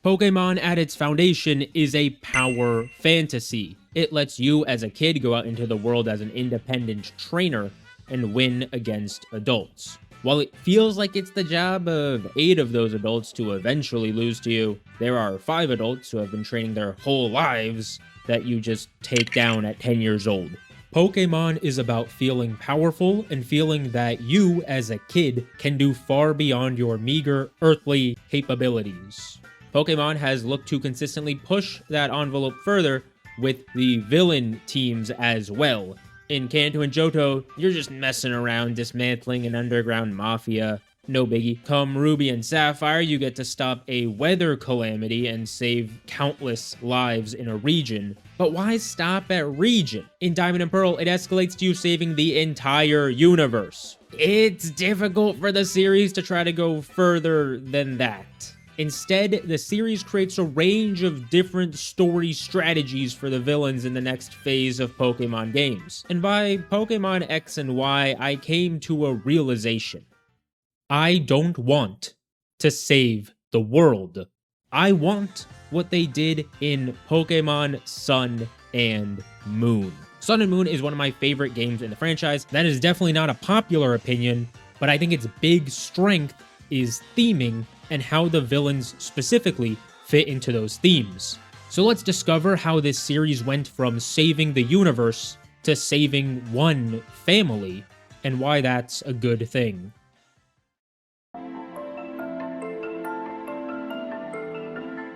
Pokemon at its foundation is a power fantasy. It lets you as a kid go out into the world as an independent trainer and win against adults. While it feels like it's the job of 8 of those adults to eventually lose to you, there are 5 adults who have been training their whole lives that you just take down at 10 years old. Pokemon is about feeling powerful and feeling that you, as a kid, can do far beyond your meager earthly capabilities. Pokemon has looked to consistently push that envelope further with the villain teams as well. In Kanto and Johto, you're just messing around, dismantling an underground mafia. No biggie. Come Ruby and Sapphire, you get to stop a weather calamity and save countless lives in a region. But why stop at region? In Diamond and Pearl, it escalates to you saving the entire universe. It's difficult for the series to try to go further than that. Instead, the series creates a range of different story strategies for the villains in the next phase of Pokemon games. And by Pokemon X and Y, I came to a realization. I don't want to save the world. I want what they did in Pokemon Sun and Moon. Sun and Moon is one of my favorite games in the franchise. That is definitely not a popular opinion, but I think its big strength is theming and how the villains specifically fit into those themes. So let's discover how this series went from saving the universe to saving one family, and why that's a good thing.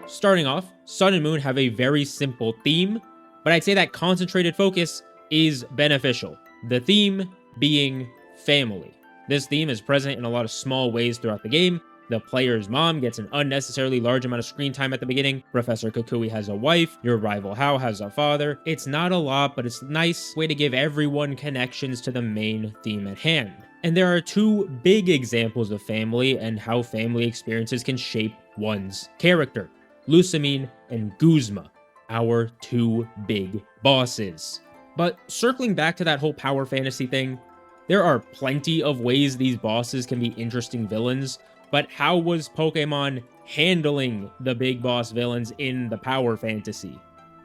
Starting off, Sun and Moon have a very simple theme, but I'd say that concentrated focus is beneficial. The theme being family. This theme is present in a lot of small ways throughout the game. The player's mom gets an unnecessarily large amount of screen time at the beginning. Professor Kukui has a wife. Your rival Hao has a father. It's not a lot, but it's a nice way to give everyone connections to the main theme at hand. And there are 2 big examples of family and how family experiences can shape one's character. Lusamine and Guzma, our 2 big bosses. But circling back to that whole power fantasy thing, there are plenty of ways these bosses can be interesting villains, but how was Pokemon handling the big boss villains in the power fantasy?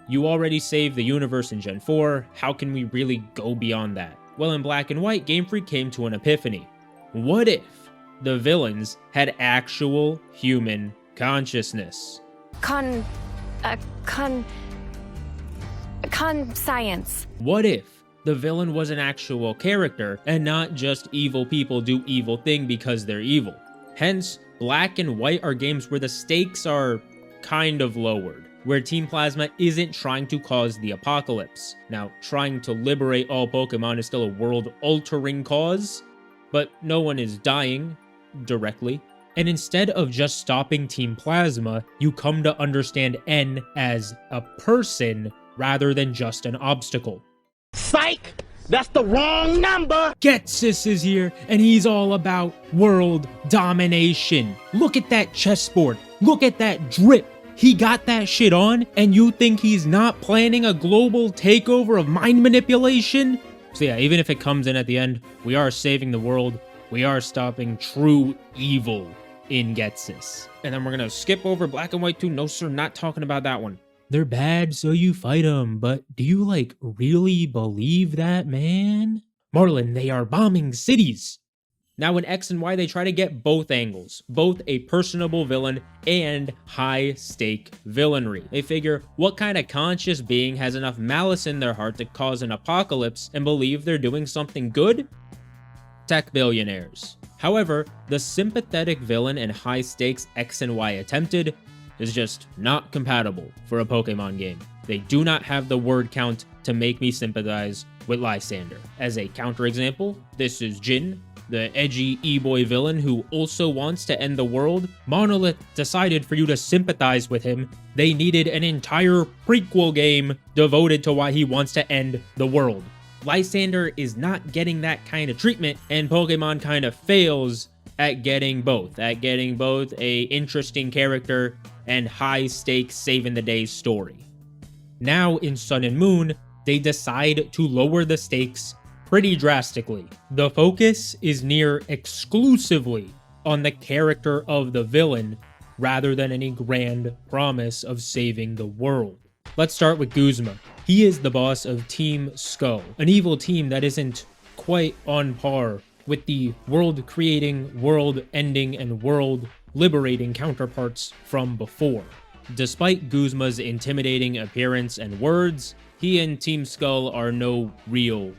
You already saved the universe in Gen 4, how can we really go beyond that? Well, in Black and White, Game Freak came to an epiphany. What if the villains had actual human consciousness? Science. What if the villain was an actual character and not just evil people do evil thing because they're evil? Hence, Black and White are games where the stakes are kind of lowered, where Team Plasma isn't trying to cause the apocalypse. Now, trying to liberate all Pokemon is still a world-altering cause, but no one is dying directly. And instead of just stopping Team Plasma, you come to understand N as a person rather than just an obstacle. Psych! That's the wrong number! Getsis is here, and he's all about world domination. Look at that chessboard. Look at that drip. He got that shit on, and you think he's not planning a global takeover of mind manipulation? So yeah, even if it comes in at the end, we are saving the world. We are stopping true evil in Getsis. And then we're gonna skip over Black and White 2. No sir, not talking about that one. They're bad, so you fight them, but do you, really believe that, man? Marlin, they are bombing cities! Now in X and Y, they try to get both angles, both a personable villain and high-stake villainry. They figure, what kind of conscious being has enough malice in their heart to cause an apocalypse and believe they're doing something good? Tech billionaires. However, the sympathetic villain and high-stakes X and Y attempted is just not compatible for a Pokemon game. They do not have the word count to make me sympathize with Lysander. As a counterexample, this is Jin, the edgy e-boy villain who also wants to end the world. Monolith decided for you to sympathize with him, they needed an entire prequel game devoted to why he wants to end the world. Lysander is not getting that kind of treatment, and Pokemon kind of fails at getting both a interesting character and high-stakes saving-the-day story. Now in Sun and Moon, they decide to lower the stakes pretty drastically. The focus is near exclusively on the character of the villain rather than any grand promise of saving the world. Let's start with Guzma. He is the boss of Team Skull, an evil team that isn't quite on par with the world-creating, world-ending, and world-liberating counterparts from before. Despite Guzma's intimidating appearance and words, he and Team Skull are no real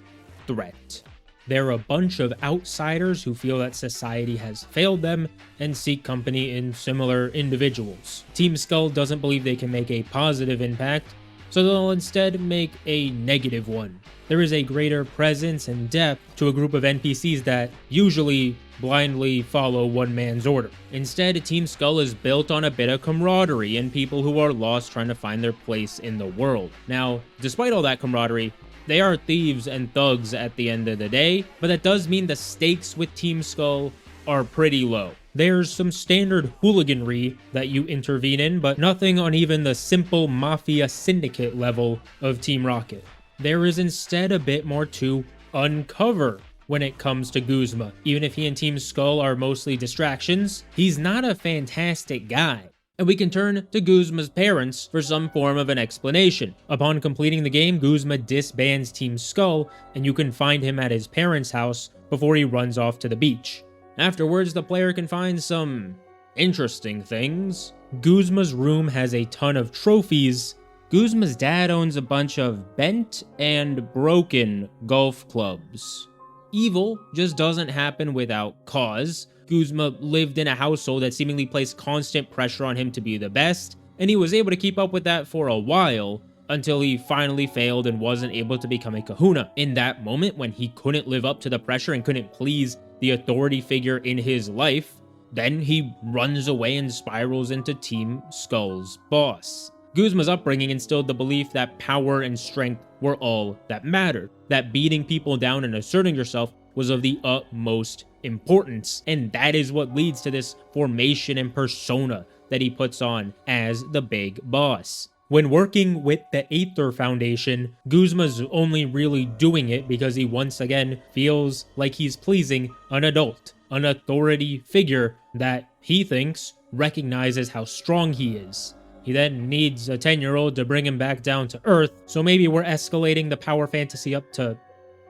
threat. They're a bunch of outsiders who feel that society has failed them and seek company in similar individuals. Team Skull doesn't believe they can make a positive impact, so they'll instead make a negative one. There is a greater presence and depth to a group of NPCs that usually blindly follow one man's order. Instead, Team Skull is built on a bit of camaraderie and people who are lost trying to find their place in the world. Now, despite all that camaraderie, they are thieves and thugs at the end of the day, but that does mean the stakes with Team Skull are pretty low. There's some standard hooliganry that you intervene in, but nothing on even the simple Mafia Syndicate level of Team Rocket. There is instead a bit more to uncover when it comes to Guzma. Even if he and Team Skull are mostly distractions, he's not a fantastic guy. And we can turn to Guzma's parents for some form of an explanation. Upon completing the game, Guzma disbands Team Skull, and you can find him at his parents' house before he runs off to the beach. Afterwards, the player can find some interesting things. Guzma's room has a ton of trophies. Guzma's dad owns a bunch of bent and broken golf clubs. Evil just doesn't happen without cause. Guzma lived in a household that seemingly placed constant pressure on him to be the best, and he was able to keep up with that for a while, until he finally failed and wasn't able to become a kahuna. In that moment, when he couldn't live up to the pressure and couldn't please the authority figure in his life, then he runs away and spirals into Team Skull's boss. Guzma's upbringing instilled the belief that power and strength were all that mattered, that beating people down and asserting yourself was of the utmost importance, and that is what leads to this formation and persona that he puts on as the big boss. When working with the Aether Foundation, Guzma's only really doing it because he once again feels like he's pleasing an adult, an authority figure that he thinks recognizes how strong he is. He then needs a 10-year-old to bring him back down to earth, so maybe we're escalating the power fantasy up to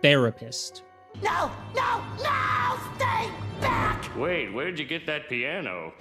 therapist. No! No! No! Stay back! Wait, where'd you get that piano?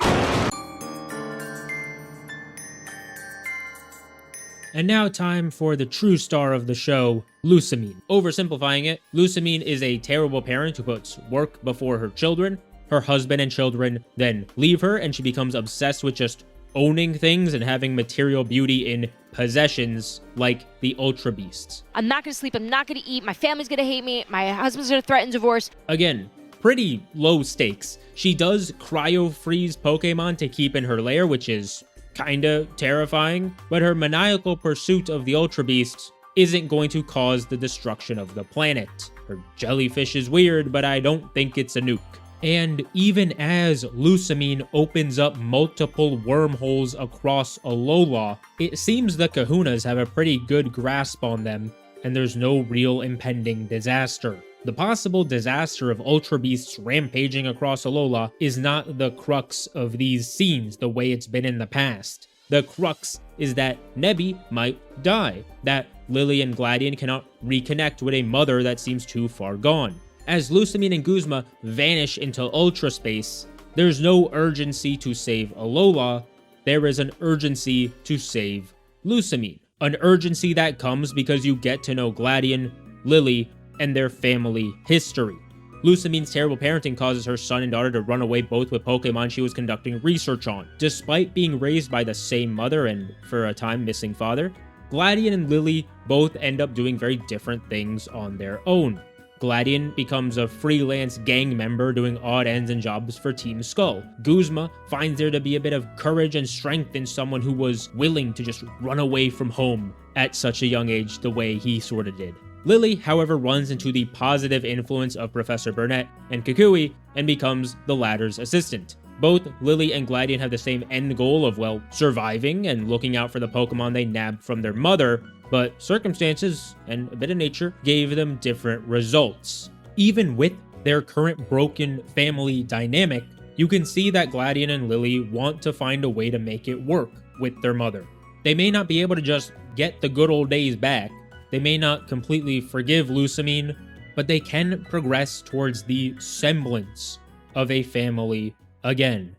And now time for the true star of the show, Lusamine. Oversimplifying it, Lusamine is a terrible parent who puts work before her children. Her husband and children then leave her, and she becomes obsessed with just owning things and having material beauty in possessions like the Ultra Beasts. I'm not gonna sleep, I'm not gonna eat, my family's gonna hate me, my husband's gonna threaten divorce. Again, pretty low stakes. She does cryo-freeze Pokemon to keep in her lair, which is kinda terrifying, but her maniacal pursuit of the Ultra Beasts isn't going to cause the destruction of the planet. Her jellyfish is weird, but I don't think it's a nuke. And even as Lusamine opens up multiple wormholes across Alola, it seems the Kahunas have a pretty good grasp on them, and there's no real impending disaster. The possible disaster of Ultra Beasts rampaging across Alola is not the crux of these scenes the way it's been in the past. The crux is that Nebby might die, that Lily and Gladion cannot reconnect with a mother that seems too far gone. As Lusamine and Guzma vanish into Ultra Space, there's no urgency to save Alola, there is an urgency to save Lusamine. An urgency that comes because you get to know Gladion, Lily, and their family history. Lusamine's terrible parenting causes her son and daughter to run away both with Pokemon she was conducting research on. Despite being raised by the same mother and, for a time, missing father, Gladion and Lily both end up doing very different things on their own. Gladion becomes a freelance gang member doing odd ends and jobs for Team Skull. Guzma finds there to be a bit of courage and strength in someone who was willing to just run away from home at such a young age the way he sorta did. Lily, however, runs into the positive influence of Professor Burnett and Kukui and becomes the latter's assistant. Both Lily and Gladion have the same end goal of, well, surviving and looking out for the Pokemon they nabbed from their mother, but circumstances and a bit of nature gave them different results. Even with their current broken family dynamic, You can see that Gladion and Lily want to find a way to make it work with their mother. They may not be able to just get the good old days back, they may not completely forgive Lusamine, but they can progress towards the semblance of a family again.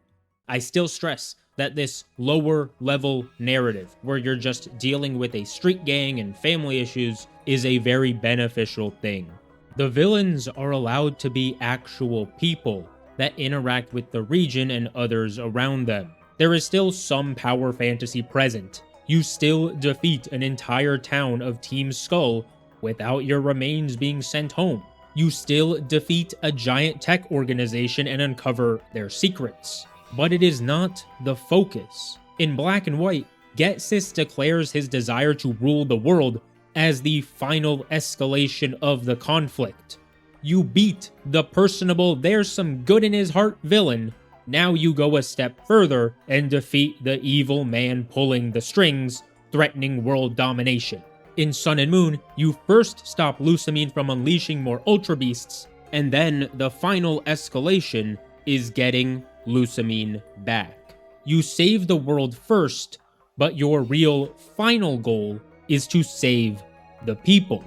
I still stress that this lower level narrative, where you're just dealing with a street gang and family issues, is a very beneficial thing. The villains are allowed to be actual people that interact with the region and others around them. There is still some power fantasy present. You still defeat an entire town of Team Skull without your remains being sent home. You still defeat a giant tech organization and uncover their secrets. But it is not the focus. In Black and White, Getsis declares his desire to rule the world as the final escalation of the conflict. You beat the personable, there's some good in his heart villain. Now you go a step further and defeat the evil man pulling the strings, threatening world domination. In Sun and Moon, you first stop Lusamine from unleashing more Ultra Beasts, and then the final escalation is getting Lusamine back. You save the world first, but your real final goal is to save the people.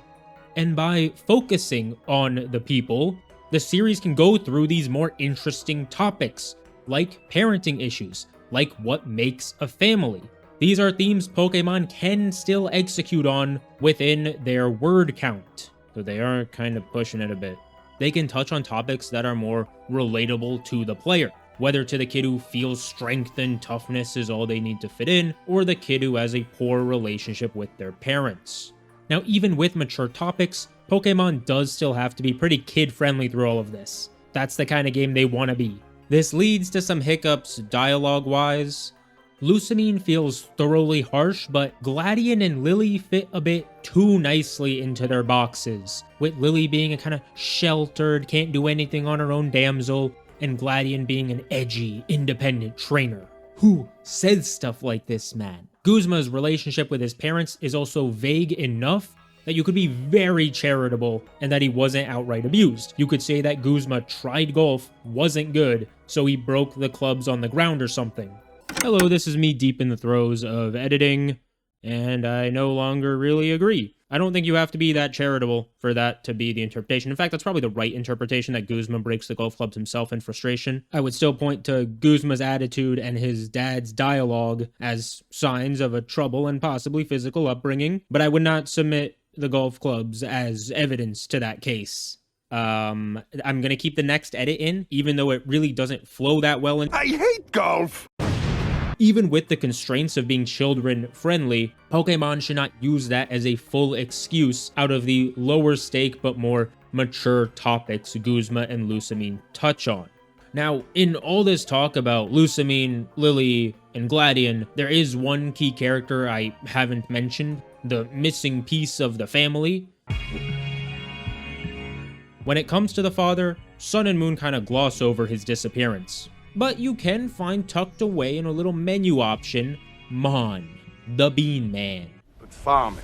And by focusing on the people, the series can go through these more interesting topics, like parenting issues, like what makes a family. These are themes Pokemon can still execute on within their word count, though they are kind of pushing it a bit. They can touch on topics that are more relatable to the player, whether to the kid who feels strength and toughness is all they need to fit in, or the kid who has a poor relationship with their parents. Now, even with mature topics, Pokemon does still have to be pretty kid-friendly through all of this. That's the kind of game they want to be. This leads to some hiccups dialogue-wise. Lusamine feels thoroughly harsh, but Gladion and Lily fit a bit too nicely into their boxes, with Lily being a kind of sheltered, can't do anything on her own damsel, and Gladion being an edgy, independent trainer. Who says stuff like this, man? Guzma's relationship with his parents is also vague enough that you could be very charitable and that he wasn't outright abused. You could say that Guzma tried golf, wasn't good, so he broke the clubs on the ground or something. Hello, this is me deep in the throes of editing, and I no longer really agree. I don't think you have to be that charitable for that to be the interpretation. In fact, that's probably the right interpretation, that Guzma breaks the golf clubs himself in frustration. I would still point to Guzma's attitude and his dad's dialogue as signs of a trouble and possibly physical upbringing, but I would not submit the golf clubs as evidence to that case. I'm gonna keep the next edit in, even though it really doesn't flow that well. I hate golf! Even with the constraints of being children-friendly, Pokemon should not use that as a full excuse out of the lower stake but more mature topics Guzma and Lusamine touch on. Now, in all this talk about Lusamine, Lily, and Gladion, there is one key character I haven't mentioned, the missing piece of the family. When it comes to the father, Sun and Moon kind of gloss over his disappearance. But you can find tucked away in a little menu option, Mon, the Bean Man. But farming.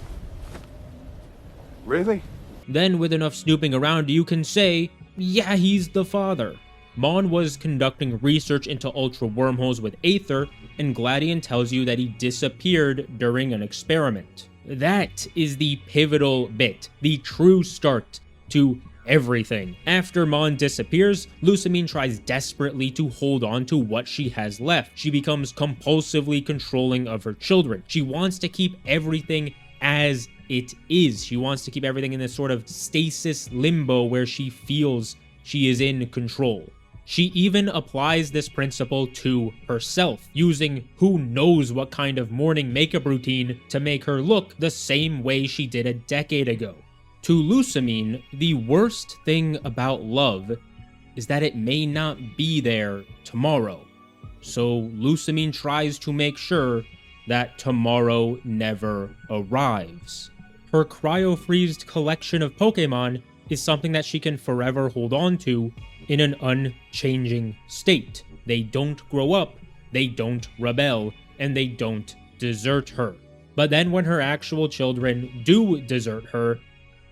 Really? Then with enough snooping around, you can say, yeah, he's the father. Mon was conducting research into ultra wormholes with Aether, and Gladion tells you that he disappeared during an experiment. That is the pivotal bit, the true start to everything. After Mon disappears, Lusamine tries desperately to hold on to what she has left. She becomes compulsively controlling of her children. She wants to keep everything as it is. She wants to keep everything in this sort of stasis limbo where she feels she is in control. She even applies this principle to herself, using who knows what kind of morning makeup routine to make her look the same way she did a decade ago. To Lusamine, the worst thing about love is that it may not be there tomorrow. So Lusamine tries to make sure that tomorrow never arrives. Her cryo-freezed collection of Pokemon is something that she can forever hold on to in an unchanging state. They don't grow up, they don't rebel, and they don't desert her. But then when her actual children do desert her,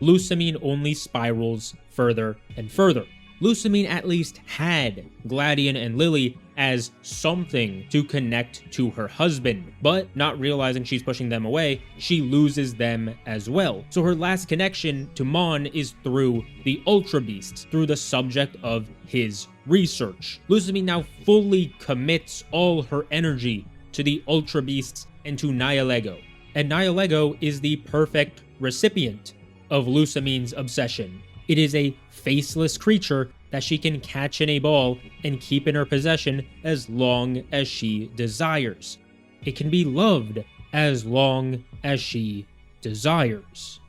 Lusamine only spirals further and further. Lusamine at least had Gladion and Lily as something to connect to her husband, but not realizing she's pushing them away, she loses them as well. So her last connection to Mon is through the Ultra Beasts, through the subject of his research. Lusamine now fully commits all her energy to the Ultra Beasts and to Nihilego. And Nihilego is the perfect recipient of Lusamine's obsession. It is a faceless creature that she can catch in a ball and keep in her possession as long as she desires. It can be loved as long as she desires.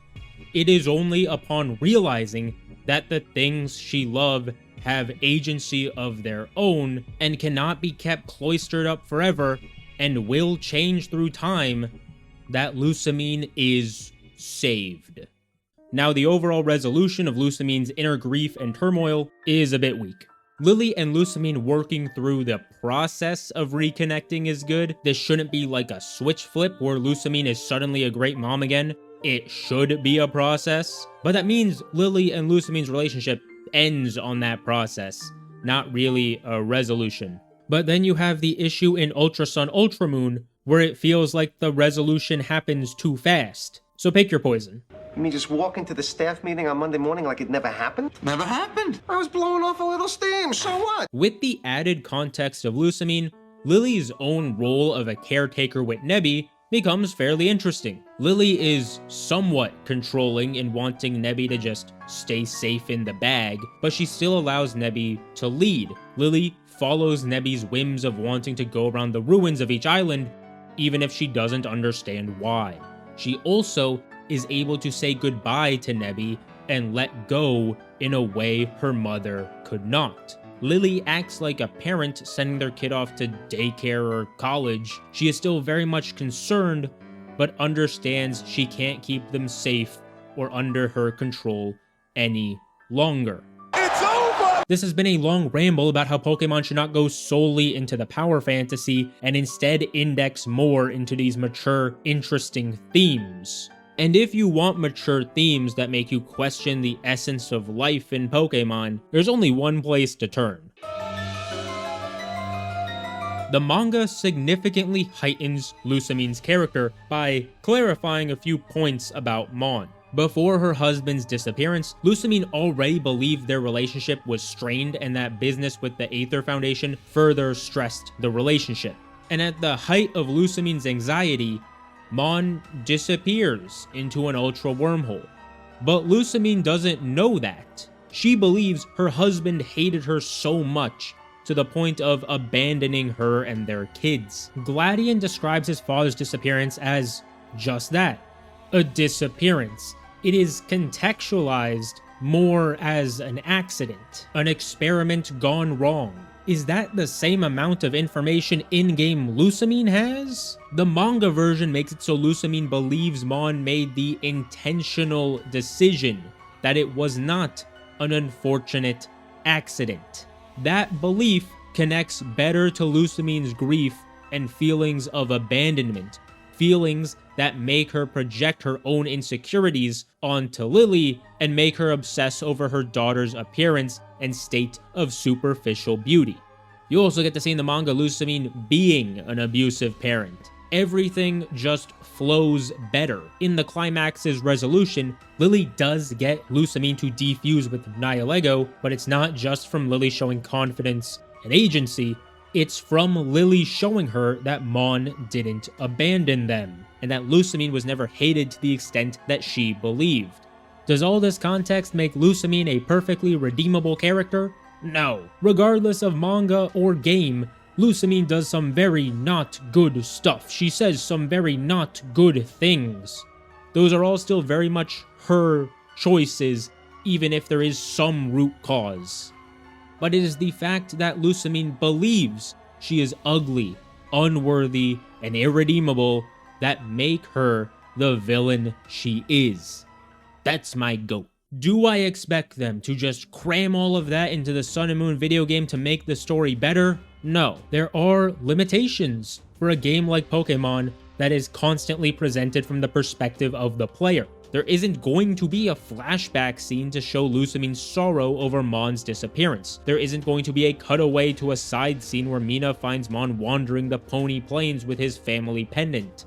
It is only upon realizing that the things she loves have agency of their own and cannot be kept cloistered up forever and will change through time that Lusamine is saved. Now, the overall resolution of Lusamine's inner grief and turmoil is a bit weak. Lily and Lusamine working through the process of reconnecting is good. This shouldn't be like a switch flip where Lusamine is suddenly a great mom again. It should be a process, but that means Lily and Lusamine's relationship ends on that process, not really a resolution. But then you have the issue in Ultra Sun Ultra Moon where it feels like the resolution happens too fast. So pick your poison. You mean just walk into the staff meeting on Monday morning like it never happened? Never happened. I was blowing off a little steam, so what? With the added context of Lusamine, Lily's own role of a caretaker with Nebby becomes fairly interesting. Lily is somewhat controlling in wanting Nebby to just stay safe in the bag, but she still allows Nebby to lead. Lily follows Nebby's whims of wanting to go around the ruins of each island, even if she doesn't understand why. She also is able to say goodbye to Nebby and let go in a way her mother could not. Lily acts like a parent sending their kid off to daycare or college. She is still very much concerned, but understands she can't keep them safe or under her control any longer. It's over! This has been a long ramble about how Pokemon should not go solely into the power fantasy and instead index more into these mature, interesting themes. And if you want mature themes that make you question the essence of life in Pokemon, there's only one place to turn. The manga significantly heightens Lusamine's character by clarifying a few points about Mon. Before her husband's disappearance, Lusamine already believed their relationship was strained and that business with the Aether Foundation further stressed the relationship. And at the height of Lusamine's anxiety, Mon disappears into an ultra wormhole. But Lusamine doesn't know that. She believes her husband hated her so much to the point of abandoning her and their kids. Gladion describes his father's disappearance as just that, a disappearance. It is contextualized more as an accident, an experiment gone wrong. Is that the same amount of information in-game Lusamine has? The manga version makes it so Lusamine believes Mon made the intentional decision, that it was not an unfortunate accident. That belief connects better to Lusamine's grief and feelings of abandonment, feelings that make her project her own insecurities onto Lily and make her obsess over her daughter's appearance and state of superficial beauty. You also get to see in the manga Lusamine being an abusive parent. Everything just flows better. In the climax's resolution, Lily does get Lusamine to defuse with Nihilego, but it's not just from Lily showing confidence and agency, it's from Lily showing her that Mon didn't abandon them, and that Lusamine was never hated to the extent that she believed. Does all this context make Lusamine a perfectly redeemable character? No. Regardless of manga or game, Lusamine does some very not good stuff. She says some very not good things. Those are all still very much her choices, even if there is some root cause. But it is the fact that Lusamine believes she is ugly, unworthy, and irredeemable that make her the villain she is. That's my goat. Do I expect them to just cram all of that into the Sun and Moon video game to make the story better? No. There are limitations for a game like Pokemon that is constantly presented from the perspective of the player. There isn't going to be a flashback scene to show Lusamine's sorrow over Mon's disappearance. There isn't going to be a cutaway to a side scene where Mina finds Mon wandering the Pony Plains with his family pendant.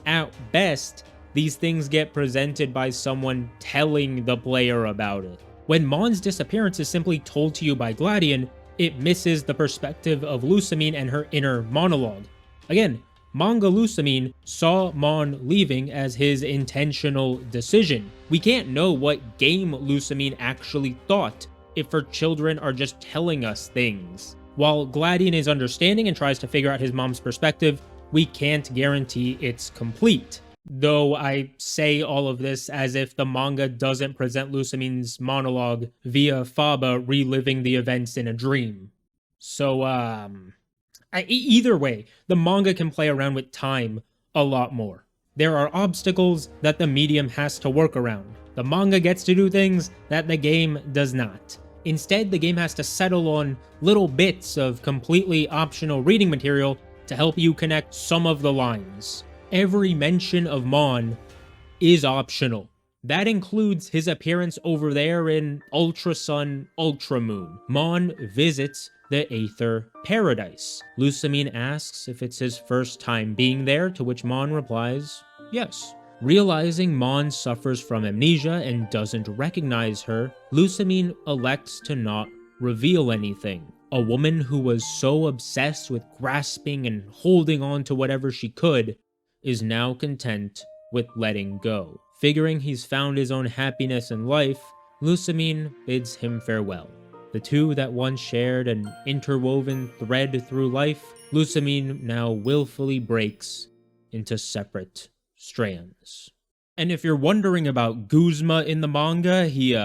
At best, these things get presented by someone telling the player about it. When Mon's disappearance is simply told to you by Gladion, it misses the perspective of Lusamine and her inner monologue. Again, Manga Lusamine saw Mon leaving as his intentional decision. We can't know what game Lusamine actually thought if her children are just telling us things. While Gladion is understanding and tries to figure out his mom's perspective, we can't guarantee it's complete. Though I say all of this as if the manga doesn't present Lusamine's monologue via Faba reliving the events in a dream. So, either way, the manga can play around with time a lot more. There are obstacles that the medium has to work around. The manga gets to do things that the game does not. Instead, the game has to settle on little bits of completely optional reading material to help you connect some of the lines. Every mention of Mon is optional. That includes his appearance over there in Ultra Sun, Ultra Moon. Mon visits the Aether Paradise. Lusamine asks if it's his first time being there, to which Mon replies, yes. Realizing Mon suffers from amnesia and doesn't recognize her, Lusamine elects to not reveal anything. A woman who was so obsessed with grasping and holding on to whatever she could is now content with letting go. Figuring he's found his own happiness in life, Lusamine bids him farewell. The two that once shared an interwoven thread through life, Lusamine now willfully breaks into separate strands. And if you're wondering about Guzma in the manga, he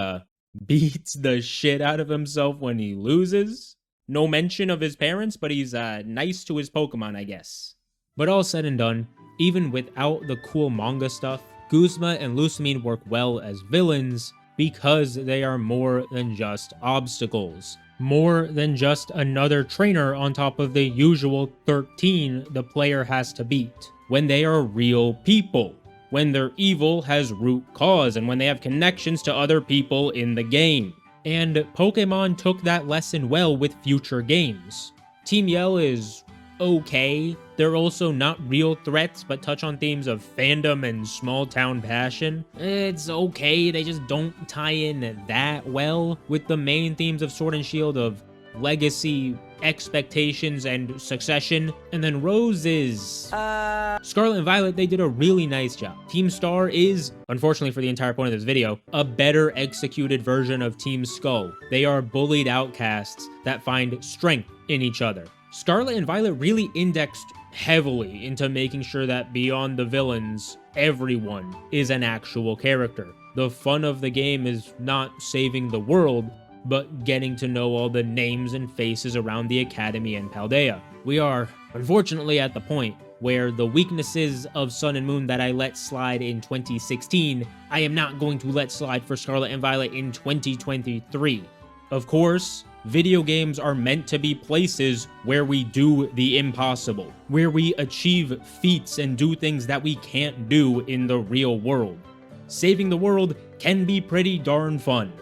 beats the shit out of himself when he loses. No mention of his parents, but he's nice to his Pokemon, I guess. But all said and done, even without the cool manga stuff, Guzma and Lusamine work well as villains because they are more than just obstacles. More than just another trainer on top of the usual 13 the player has to beat. When they are real people. When their evil has root cause, and when they have connections to other people in the game. And Pokemon took that lesson well with future games. Team Yell is okay. They're also not real threats, but touch on themes of fandom and small town passion. It's okay, they just don't tie in that well with the main themes of Sword and Shield of legacy, expectations, and succession. And then Rose is... Scarlet and Violet, they did a really nice job. Team Star is, unfortunately for the entire point of this video, a better executed version of Team Skull. They are bullied outcasts that find strength in each other. Scarlet and Violet really indexed heavily into making sure that beyond the villains, everyone is an actual character. The fun of the game is not saving the world, but getting to know all the names and faces around the Academy and Paldea. We are, unfortunately, at the point where the weaknesses of Sun and Moon that I let slide in 2016, I am not going to let slide for Scarlet and Violet in 2023. Of course, video games are meant to be places where we do the impossible, where we achieve feats and do things that we can't do in the real world. Saving the world can be pretty darn fun.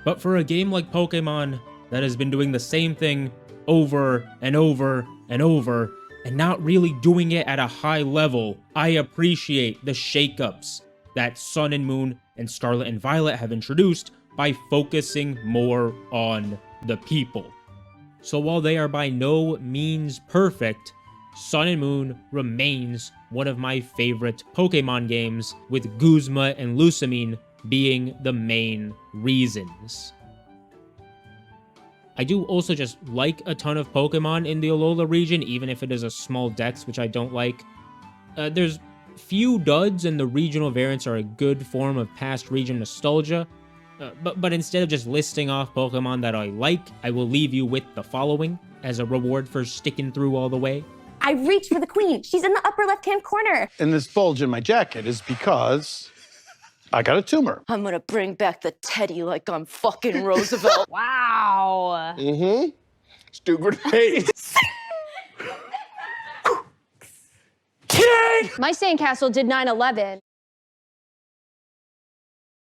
But for a game like Pokemon that has been doing the same thing over and over and over, and not really doing it at a high level, I appreciate the shakeups that Sun and Moon and Scarlet and Violet have introduced by focusing more on the people. So while they are by no means perfect, Sun and Moon remains one of my favorite Pokemon games, with Guzma and Lusamine being the main reasons. I do also just like a ton of Pokemon in the Alola region, even if it is a small dex, which I don't like. There's few duds, and the regional variants are a good form of past region nostalgia. But instead of just listing off Pokemon that I like, I will leave you with the following as a reward for sticking through all the way. I reached for the queen. She's in the upper left-hand corner. And this bulge in my jacket is because I got a tumor. I'm gonna bring back the teddy like I'm fucking Roosevelt. Wow. Mm-hmm. Stu Grenade. My sandcastle did 9/11.